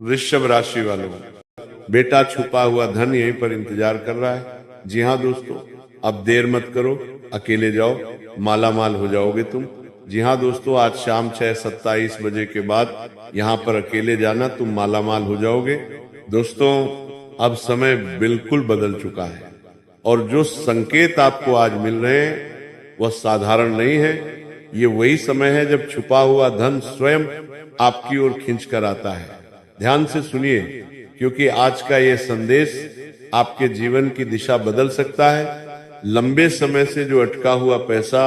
वृषभ राशि वालों, बेटा छुपा हुआ धन यहीं पर इंतजार कर रहा है। जी हाँ दोस्तों, अब देर मत करो, अकेले जाओ, माला माल हो जाओगे तुम। जी हाँ दोस्तों, आज शाम 6:27 बजे के बाद यहाँ पर अकेले जाना, तुम माला माल हो जाओगे। दोस्तों, अब समय बिल्कुल बदल चुका है और जो संकेत आपको आज मिल रहे हैं वह साधारण नहीं है। ये वही समय है जब छुपा हुआ धन स्वयं आपकी ओर खींच कर आता है। ध्यान से सुनिए, क्योंकि आज का ये संदेश आपके जीवन की दिशा बदल सकता है। लंबे समय से जो अटका हुआ पैसा,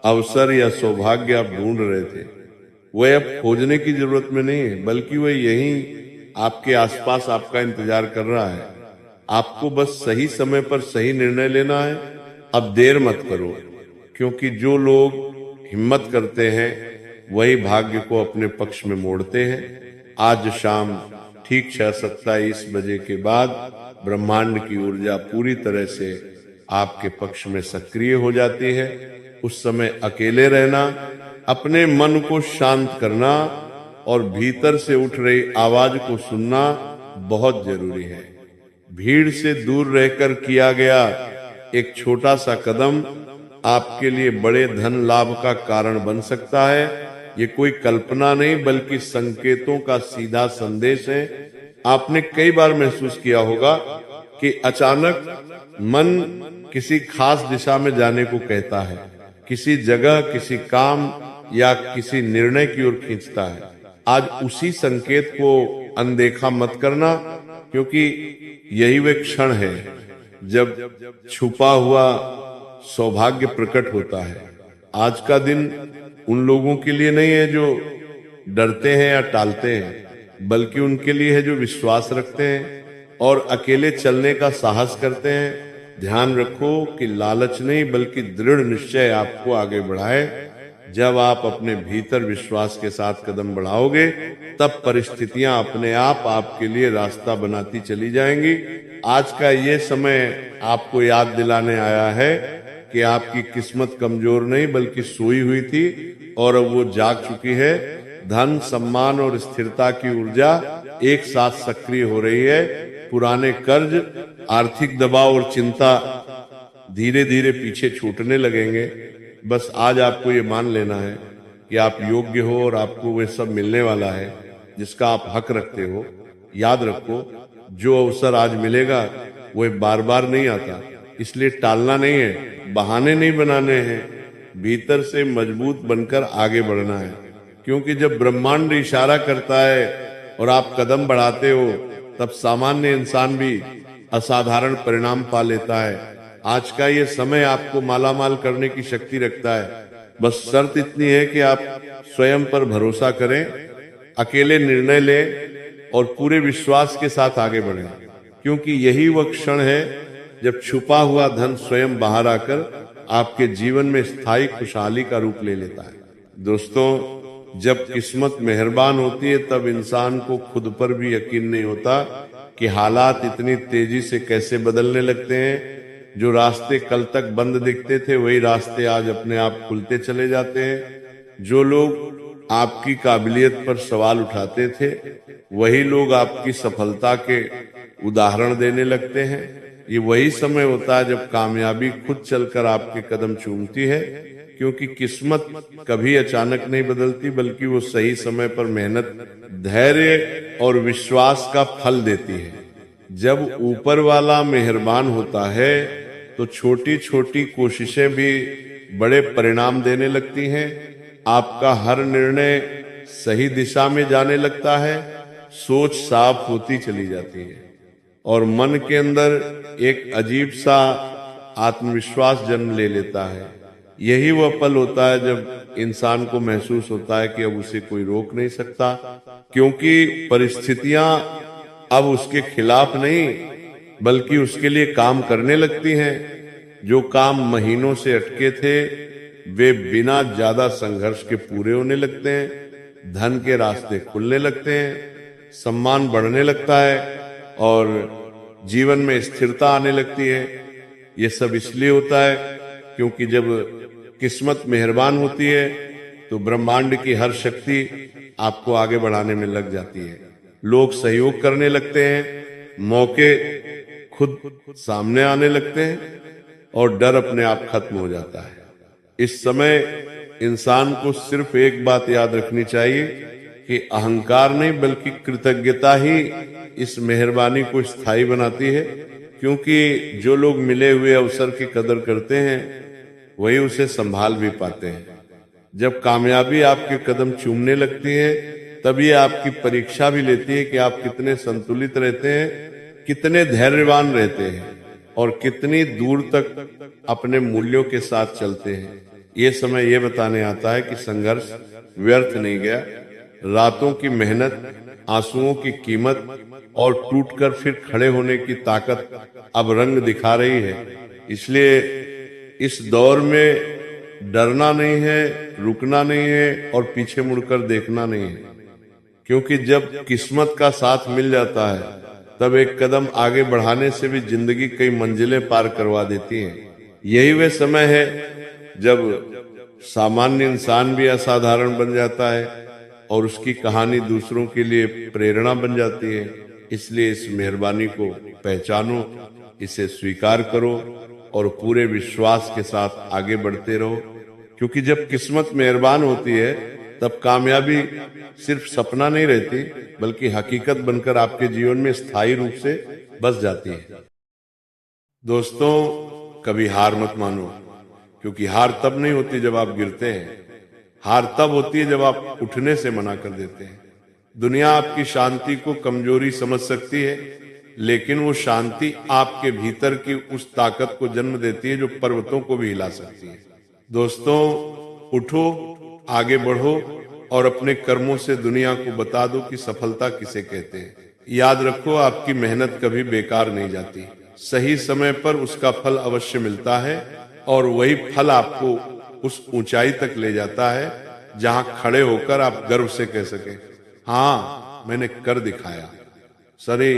अवसर या सौभाग्य आप ढूंढ रहे थे, वह अब खोजने की जरूरत में नहीं है, बल्कि वह यहीं आपके आसपास आपका इंतजार कर रहा है। आपको बस सही समय पर सही निर्णय लेना है। अब देर मत करो, क्योंकि जो लोग हिम्मत करते हैं वही भाग्य को अपने पक्ष में मोड़ते हैं। आज शाम ठीक 6:27 बजे के बाद ब्रह्मांड की ऊर्जा पूरी तरह से आपके पक्ष में सक्रिय हो जाती है। उस समय अकेले रहना, अपने मन को शांत करना और भीतर से उठ रही आवाज को सुनना बहुत जरूरी है। भीड़ से दूर रहकर किया गया एक छोटा सा कदम आपके लिए बड़े धन लाभ का कारण बन सकता है। ये कोई कल्पना नहीं, बल्कि संकेतों का सीधा संदेश है। आपने कई बार महसूस किया होगा कि अचानक मन किसी खास दिशा में जाने को कहता है, किसी जगह, किसी काम या किसी निर्णय की ओर खींचता है। आज उसी संकेत को अनदेखा मत करना, क्योंकि यही वे क्षण है जब छुपा हुआ सौभाग्य प्रकट होता है। आज का दिन उन लोगों के लिए नहीं है जो डरते हैं या टालते हैं, बल्कि उनके लिए है जो विश्वास रखते हैं और अकेले चलने का साहस करते हैं। ध्यान रखो कि लालच नहीं, बल्कि दृढ़ निश्चय आपको आगे बढ़ाए। जब आप अपने भीतर विश्वास के साथ कदम बढ़ाओगे, तब परिस्थितियां अपने आप आपके लिए रास्ता बनाती चली जाएंगी। आज का ये समय आपको याद दिलाने आया है कि आपकी किस्मत कमजोर नहीं, बल्कि सोई हुई थी और अब वो जाग चुकी है। धन, सम्मान और स्थिरता की ऊर्जा एक साथ सक्रिय हो रही है। पुराने कर्ज, आर्थिक दबाव और चिंता धीरे धीरे पीछे छूटने लगेंगे। बस आज आपको ये मान लेना है कि आप योग्य हो और आपको वह सब मिलने वाला है जिसका आप हक रखते हो। याद रखो, जो अवसर आज मिलेगा वह बार बार नहीं आता, इसलिए टालना नहीं है, बहाने नहीं बनाने हैं। भीतर से मजबूत बनकर आगे बढ़ना है, क्योंकि जब ब्रह्मांड इशारा करता है और आप कदम बढ़ाते हो, तब सामान्य इंसान भी असाधारण परिणाम पा लेता है। आज का ये समय आपको मालामाल करने की शक्ति रखता है। बस शर्त इतनी है कि आप स्वयं पर भरोसा करें, अकेले निर्णय लें और पूरे विश्वास के साथ आगे बढ़ें, क्योंकि यही वह क्षण है जब छुपा हुआ धन स्वयं बाहर आकर आपके जीवन में स्थायी खुशहाली का रूप ले लेता है। दोस्तों, जब किस्मत मेहरबान होती है, तब इंसान को खुद पर भी यकीन नहीं होता कि हालात इतनी तेजी से कैसे बदलने लगते हैं। जो रास्ते कल तक बंद दिखते थे, वही रास्ते आज अपने आप खुलते चले जाते हैं। जो लोग आपकी काबिलियत पर सवाल उठाते थे, वही लोग आपकी सफलता के उदाहरण देने लगते हैं। ये वही समय होता है जब कामयाबी खुद चलकर आपके कदम चूमती है, क्योंकि किस्मत कभी अचानक नहीं बदलती, बल्कि वो सही समय पर मेहनत, धैर्य और विश्वास का फल देती है। जब ऊपर वाला मेहरबान होता है, तो छोटी छोटी कोशिशें भी बड़े परिणाम देने लगती हैं। आपका हर निर्णय सही दिशा में जाने लगता है, सोच साफ होती चली जाती है और मन के अंदर एक अजीब सा आत्मविश्वास जन्म ले लेता है। यही वह पल होता है जब इंसान को महसूस होता है कि अब उसे कोई रोक नहीं सकता, क्योंकि परिस्थितियां अब उसके खिलाफ नहीं, बल्कि उसके लिए काम करने लगती हैं। जो काम महीनों से अटके थे, वे बिना ज्यादा संघर्ष के पूरे होने लगते हैं। धन के रास्ते खुलने लगते हैं, सम्मान बढ़ने लगता है और जीवन में स्थिरता आने लगती है। ये सब इसलिए होता है क्योंकि जब किस्मत मेहरबान होती है, तो ब्रह्मांड की हर शक्ति आपको आगे बढ़ाने में लग जाती है। लोग सहयोग करने लगते हैं, मौके खुद सामने आने लगते हैं और डर अपने आप खत्म हो जाता है। इस समय इंसान को सिर्फ एक बात याद रखनी चाहिए कि अहंकार नहीं बल्कि कृतज्ञता ही इस मेहरबानी को स्थायी बनाती है, क्योंकि जो लोग मिले हुए अवसर की कदर करते हैं वही उसे संभाल भी पाते हैं। जब कामयाबी आपके कदम चूमने लगती है तब ये आपकी परीक्षा भी लेती है कि आप कितने संतुलित रहते हैं, कितने धैर्यवान रहते हैं और कितनी दूर तक अपने मूल्यों के साथ चलते हैं। ये समय ये बताने आता है कि संघर्ष व्यर्थ नहीं गया। रातों की मेहनत, आंसुओं की कीमत और टूटकर फिर खड़े होने की ताकत अब रंग दिखा रही है। इसलिए इस दौर में डरना नहीं है, रुकना नहीं है और पीछे मुड़कर देखना नहीं है, क्योंकि जब किस्मत का साथ मिल जाता है तब एक कदम आगे बढ़ाने से भी जिंदगी कई मंजिलें पार करवा देती है। यही वह समय है जब सामान्य इंसान भी असाधारण बन जाता है और उसकी कहानी दूसरों के लिए प्रेरणा बन जाती है। इसलिए इस मेहरबानी को पहचानो, इसे स्वीकार करो और पूरे विश्वास के साथ आगे बढ़ते रहो, क्योंकि जब किस्मत मेहरबान होती है तब कामयाबी सिर्फ सपना नहीं रहती बल्कि हकीकत बनकर आपके जीवन में स्थायी रूप से बस जाती है। दोस्तों, कभी हार मत मानो, क्योंकि हार तब नहीं होती जब आप गिरते हैं, हार तब होती है जब आप उठने से मना कर देते हैं। दुनिया आपकी शांति को कमजोरी समझ सकती है, लेकिन वो शांति आपके भीतर की उस ताकत को जन्म देती है जो पर्वतों को भी हिला सकती है। दोस्तों, उठो, आगे बढ़ो और अपने कर्मों से दुनिया को बता दो कि सफलता किसे कहते हैं। याद रखो, आपकी मेहनत कभी बेकार नहीं जाती। सही समय पर उसका फल अवश्य मिलता है और वही फल आपको उस ऊंचाई तक ले जाता है जहां खड़े होकर आप गर्व से कह सके, हाँ, मैंने कर दिखाया। सरे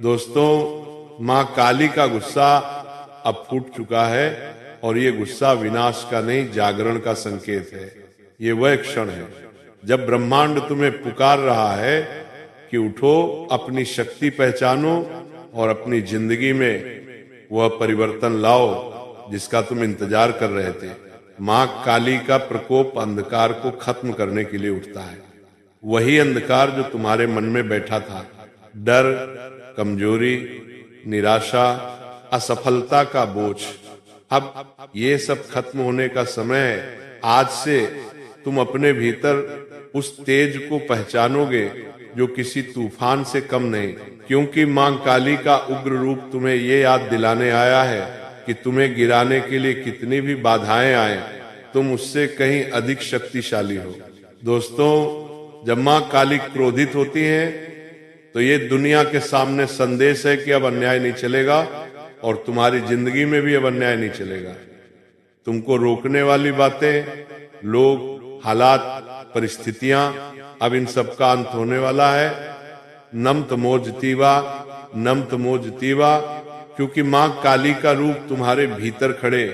दोस्तों, मां काली का गुस्सा अब फूट चुका है और ये गुस्सा विनाश का नहीं, जागरण का संकेत है। ये वह क्षण है जब ब्रह्मांड तुम्हें पुकार रहा है कि उठो, अपनी शक्ति पहचानो और अपनी जिंदगी में वह परिवर्तन लाओ जिसका तुम इंतजार कर रहे थे। मां काली का प्रकोप अंधकार को खत्म करने के लिए उठता है। वही अंधकार जो तुम्हारे मन में बैठा था, डर, कमजोरी, निराशा, असफलता का बोझ, अब ये सब खत्म होने का समय है। आज से तुम अपने भीतर उस तेज को पहचानोगे जो किसी तूफान से कम नहीं, क्योंकि मां काली का उग्र रूप तुम्हें ये याद दिलाने आया है कि तुम्हें गिराने के लिए कितनी भी बाधाएं आए, तुम उससे कहीं अधिक शक्तिशाली हो। दोस्तों, जब मां काली क्रोधित होती है तो ये दुनिया के सामने संदेश है कि अब अन्याय नहीं चलेगा और तुम्हारी जिंदगी में भी अब अन्याय नहीं चलेगा। तुमको रोकने वाली बातें, लोग, हालात, परिस्थितियां, अब इन सब का अंत होने वाला है। नम तमोजतीवा, नम तमोजतीवा, क्योंकि मां काली का रूप तुम्हारे भीतर खड़े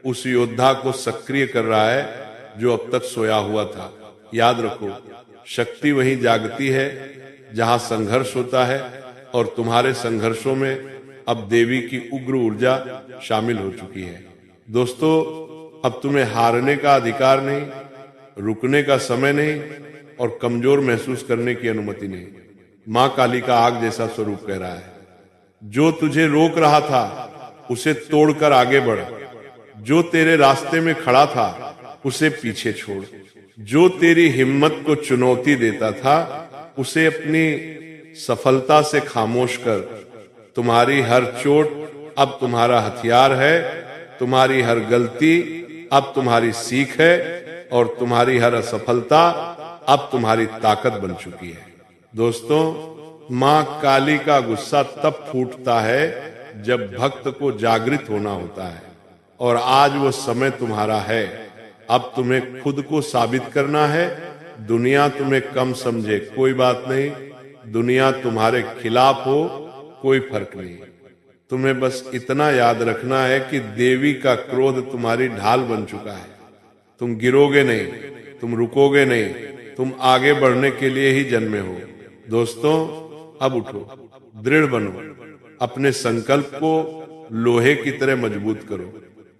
उस योद्धा को सक्रिय कर रहा है जो अब तक सोया हुआ था। याद रखो, शक्ति वहीं जागती है जहां संघर्ष होता है और तुम्हारे संघर्षों में अब देवी की उग्र ऊर्जा शामिल हो चुकी है। दोस्तों, अब तुम्हें हारने का अधिकार नहीं, रुकने का समय नहीं और कमजोर महसूस करने की अनुमति नहीं। मां काली का आग जैसा स्वरूप कह रहा है, जो तुझे रोक रहा था उसे तोड़कर आगे बढ़, जो तेरे रास्ते में खड़ा था उसे पीछे छोड़, जो तेरी हिम्मत को चुनौती देता था उसे अपनी सफलता से खामोश कर। तुम्हारी हर चोट अब तुम्हारा हथियार है, तुम्हारी हर गलती अब तुम्हारी सीख है और तुम्हारी हर असफलता अब तुम्हारी ताकत बन चुकी है। दोस्तों, मां काली का गुस्सा तब फूटता है जब भक्त को जागृत होना होता है और आज वो समय तुम्हारा है। अब तुम्हें खुद को साबित करना है। दुनिया तुम्हें कम समझे कोई बात नहीं, दुनिया तुम्हारे खिलाफ हो कोई फर्क नहीं। तुम्हें बस इतना याद रखना है कि देवी का क्रोध तुम्हारी ढाल बन चुका है। तुम गिरोगे नहीं, तुम रुकोगे नहीं, तुम आगे बढ़ने के लिए ही जन्मे हो। दोस्तों अब उठो, दृढ़ बनो, अपने संकल्प को लोहे की तरह मजबूत करो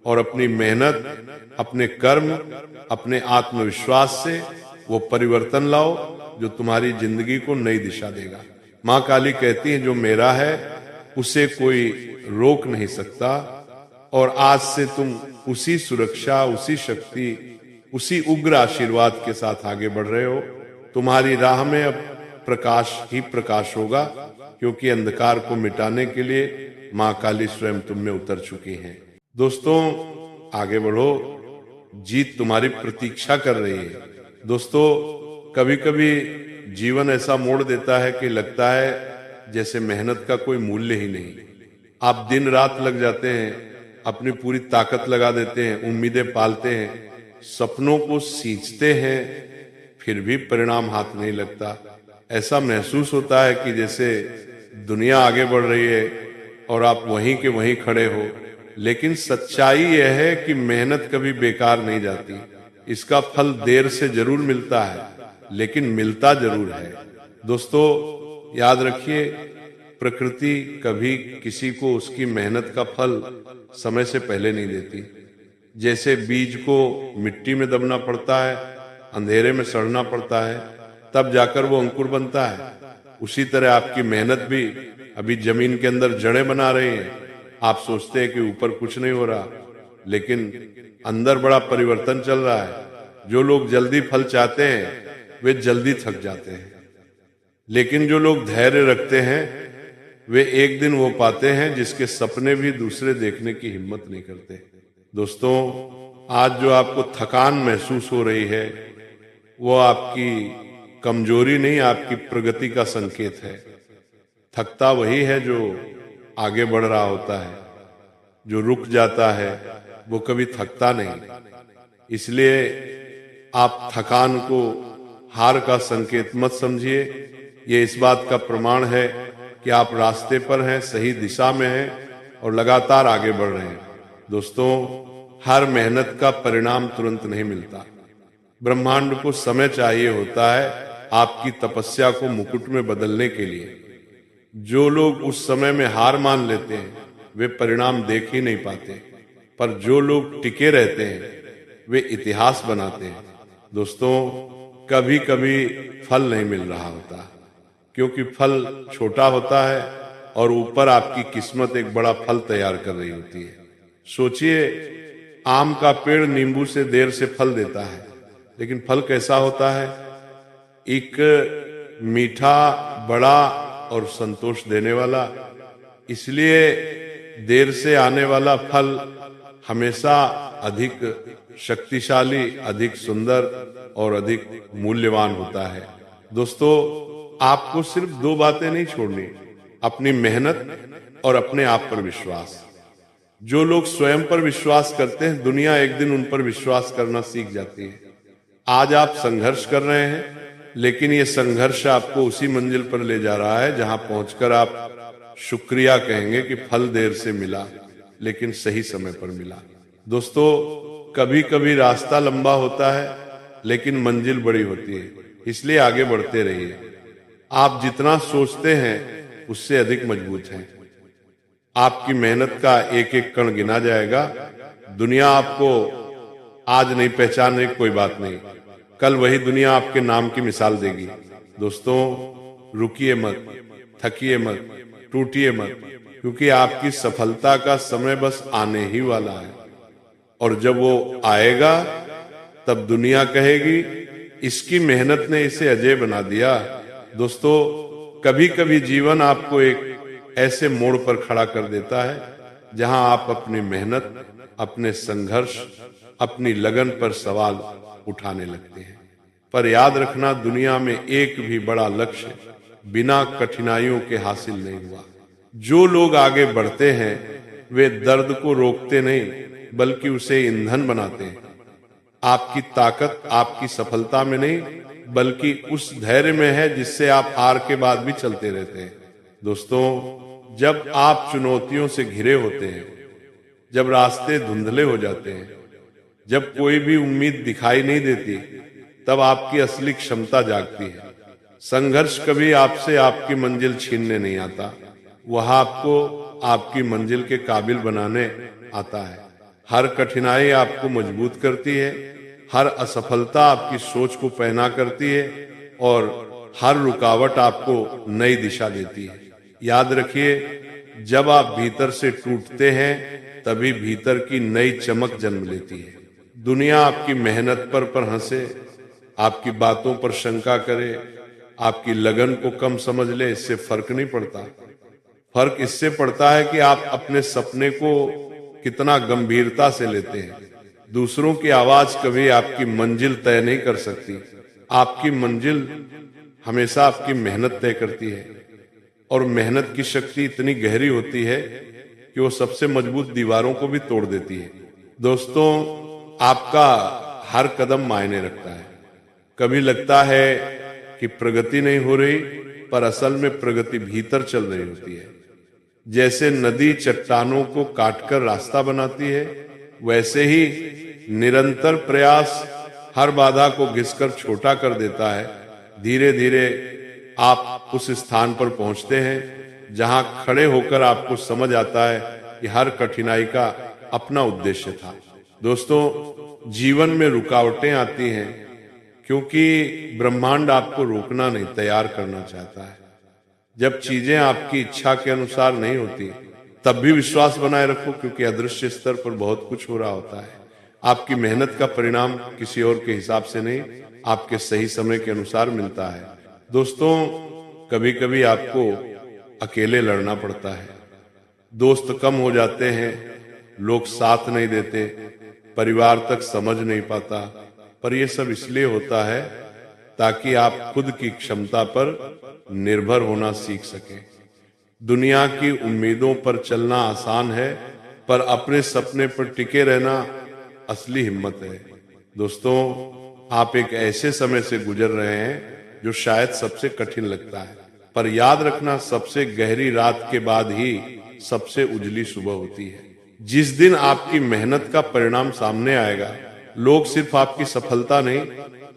और अपनी मेहनत, अपने कर्म, अपने आत्मविश्वास से वो परिवर्तन लाओ जो तुम्हारी जिंदगी को नई दिशा देगा। माँ काली कहती है जो मेरा है उसे कोई रोक नहीं सकता, और आज से तुम उसी सुरक्षा, उसी शक्ति, उसी उग्र आशीर्वाद के साथ आगे बढ़ रहे हो। तुम्हारी राह में अब प्रकाश ही प्रकाश होगा, क्योंकि अंधकार को मिटाने के लिए माँ काली स्वयं तुम में उतर चुकी हैं। दोस्तों आगे बढ़ो, जीत तुम्हारी प्रतीक्षा कर रही है। दोस्तों कभी कभी जीवन ऐसा मोड़ देता है कि लगता है जैसे मेहनत का कोई मूल्य ही नहीं। आप दिन रात लग जाते हैं, अपनी पूरी ताकत लगा देते हैं, उम्मीदें पालते हैं, सपनों को सींचते हैं, फिर भी परिणाम हाथ नहीं लगता। ऐसा महसूस होता है कि जैसे दुनिया आगे बढ़ रही है और आप वहीं के वहीं खड़े हो। लेकिन सच्चाई यह है कि मेहनत कभी बेकार नहीं जाती। इसका फल देर से जरूर मिलता है, लेकिन मिलता जरूर है। दोस्तों याद रखिए, प्रकृति कभी किसी को उसकी मेहनत का फल समय से पहले नहीं देती। जैसे बीज को मिट्टी में दबना पड़ता है, अंधेरे में सड़ना पड़ता है, तब जाकर वो अंकुर बनता है, उसी तरह आपकी मेहनत भी अभी जमीन के अंदर जड़ें बना रही है। आप सोचते हैं कि ऊपर कुछ नहीं हो रहा, लेकिन अंदर बड़ा परिवर्तन चल रहा है। जो लोग जल्दी फल चाहते हैं वे जल्दी थक जाते हैं, लेकिन जो लोग धैर्य रखते हैं वे एक दिन वो पाते हैं जिसके सपने भी दूसरे देखने की हिम्मत नहीं करते। दोस्तों आज जो आपको थकान महसूस हो रही है वो आपकी कमजोरी नहीं, आपकी प्रगति का संकेत है। थकता वही है जो आगे बढ़ रहा होता है, जो रुक जाता है वो कभी थकता नहीं। इसलिए आप थकान को हार का संकेत मत समझिए, ये इस बात का प्रमाण है कि आप रास्ते पर हैं, सही दिशा में हैं और लगातार आगे बढ़ रहे हैं। दोस्तों हर मेहनत का परिणाम तुरंत नहीं मिलता। ब्रह्मांड को समय चाहिए होता है आपकी तपस्या को मुकुट में बदलने के लिए। जो लोग उस समय में हार मान लेते हैं वे परिणाम देख ही नहीं पाते, पर जो लोग टिके रहते हैं वे इतिहास बनाते हैं। दोस्तों कभी कभी फल नहीं मिल रहा होता, क्योंकि फल छोटा होता है और ऊपर आपकी किस्मत एक बड़ा फल तैयार कर रही होती है। सोचिए, आम का पेड़ नींबू से देर से फल देता है, लेकिन फल कैसा होता है? एक मीठा, बड़ा और संतोष देने वाला। इसलिए देर से आने वाला फल हमेशा अधिक शक्तिशाली, अधिक सुंदर और अधिक मूल्यवान होता है। दोस्तों आपको सिर्फ दो बातें नहीं छोड़नी, अपनी मेहनत और अपने आप पर विश्वास। जो लोग स्वयं पर विश्वास करते हैं दुनिया एक दिन उन पर विश्वास करना सीख जाती है। आज आप संघर्ष कर रहे हैं, लेकिन ये संघर्ष आपको उसी मंजिल पर ले जा रहा है जहां पहुंचकर आप शुक्रिया कहेंगे कि फल देर से मिला लेकिन सही समय पर मिला। दोस्तों कभी कभी रास्ता लंबा होता है लेकिन मंजिल बड़ी होती है, इसलिए आगे बढ़ते रहिए। आप जितना सोचते हैं उससे अधिक मजबूत हैं। आपकी मेहनत का एक एक कण गिना जाएगा। दुनिया आपको आज नहीं पहचाने कोई बात नहीं, कल वही दुनिया आपके नाम की मिसाल देगी। दोस्तों रुकिए मत, थकिए मत, टूटिए मत, क्योंकि आपकी सफलता का समय बस आने ही वाला है। और जब वो आएगा तब दुनिया कहेगी इसकी मेहनत ने इसे अजय बना दिया। दोस्तों कभी कभी जीवन आपको एक ऐसे मोड़ पर खड़ा कर देता है जहां आप अपनी मेहनत, अपने संघर्ष, अपनी लगन पर सवाल उठाने लगते हैं। पर याद रखना, दुनिया में एक भी बड़ा लक्ष्य बिना कठिनाइयों के हासिल नहीं हुआ। जो लोग आगे बढ़ते हैं वे दर्द को रोकते नहीं बल्कि उसे ईंधन बनाते हैं। आपकी ताकत आपकी सफलता में नहीं बल्कि उस धैर्य में है जिससे आप हार के बाद भी चलते रहते हैं। दोस्तों जब आप चुनौतियों से घिरे होते हैं, जब रास्ते धुंधले हो जाते हैं, जब कोई भी उम्मीद दिखाई नहीं देती, तब आपकी असली क्षमता जागती है। संघर्ष कभी आपसे आपकी मंजिल छीनने नहीं आता, वह आपको आपकी मंजिल के काबिल बनाने आता है। हर कठिनाई आपको मजबूत करती है, हर असफलता आपकी सोच को पैना करती है और हर रुकावट आपको नई दिशा देती है। याद रखिए, जब आप भीतर से टूटते हैं तभी भीतर की नई चमक जन्म लेती है। दुनिया आपकी मेहनत पर हंसे, आपकी बातों पर शंका करे, आपकी लगन को कम समझ ले, इससे फर्क नहीं पड़ता। फर्क इससे पड़ता है कि आप अपने सपने को कितना गंभीरता से लेते हैं। दूसरों की आवाज कभी आपकी मंजिल तय नहीं कर सकती। आपकी मंजिल हमेशा आपकी मेहनत तय करती है और मेहनत की शक्ति इतनी गहरी होती है कि वो सबसे मजबूत दीवारों को भी तोड़ देती है। दोस्तों, आपका हर कदम मायने रखता है। कभी लगता है कि प्रगति नहीं हो रही, पर असल में प्रगति भीतर चल रही होती है। जैसे नदी चट्टानों को काटकर रास्ता बनाती है, वैसे ही निरंतर प्रयास हर बाधा को घिसकर छोटा कर देता है। धीरे धीरे आप उस स्थान पर पहुंचते हैं जहां खड़े होकर आपको समझ आता है कि हर कठिनाई का अपना उद्देश्य था। दोस्तों, जीवन में रुकावटें आती हैं क्योंकि ब्रह्मांड आपको रोकना नहीं, तैयार करना चाहता है। जब चीजें आपकी इच्छा के अनुसार नहीं होती तब भी विश्वास बनाए रखो, क्योंकि अदृश्य स्तर पर बहुत कुछ हो रहा होता है। आपकी मेहनत का परिणाम किसी और के हिसाब से नहीं, आपके सही समय के अनुसार मिलता है। दोस्तों, कभी कभी आपको अकेले लड़ना पड़ता है। दोस्त कम हो जाते हैं, लोग साथ नहीं देते, परिवार तक समझ नहीं पाता, पर यह सब इसलिए होता है ताकि आप खुद की क्षमता पर निर्भर होना सीख सकें। दुनिया की उम्मीदों पर चलना आसान है, पर अपने सपने पर टिके रहना असली हिम्मत है। दोस्तों, आप एक ऐसे समय से गुजर रहे हैं जो शायद सबसे कठिन लगता है, पर याद रखना, सबसे गहरी रात के बाद ही सबसे उजली सुबह होती है। जिस दिन आपकी मेहनत का परिणाम सामने आएगा, लोग सिर्फ आपकी सफलता नहीं,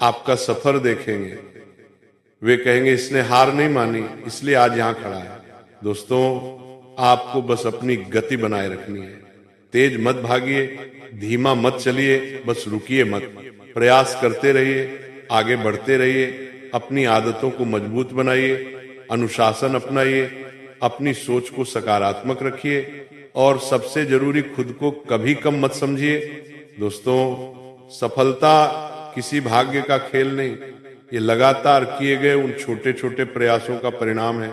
आपका सफर देखेंगे। वे कहेंगे, इसने हार नहीं मानी, इसलिए आज यहां खड़ा है। दोस्तों, आपको बस अपनी गति बनाए रखनी है। तेज मत भागिए, धीमा मत चलिए, बस रुकिए मत। प्रयास करते रहिए, आगे बढ़ते रहिए, अपनी आदतों को मजबूत बनाइए, अनुशासन अपनाइए, अपनी सोच को सकारात्मक रखिए और सबसे जरूरी, खुद को कभी कम मत समझिए। दोस्तों, सफलता किसी भाग्य का खेल नहीं, ये लगातार किए गए उन छोटे छोटे प्रयासों का परिणाम है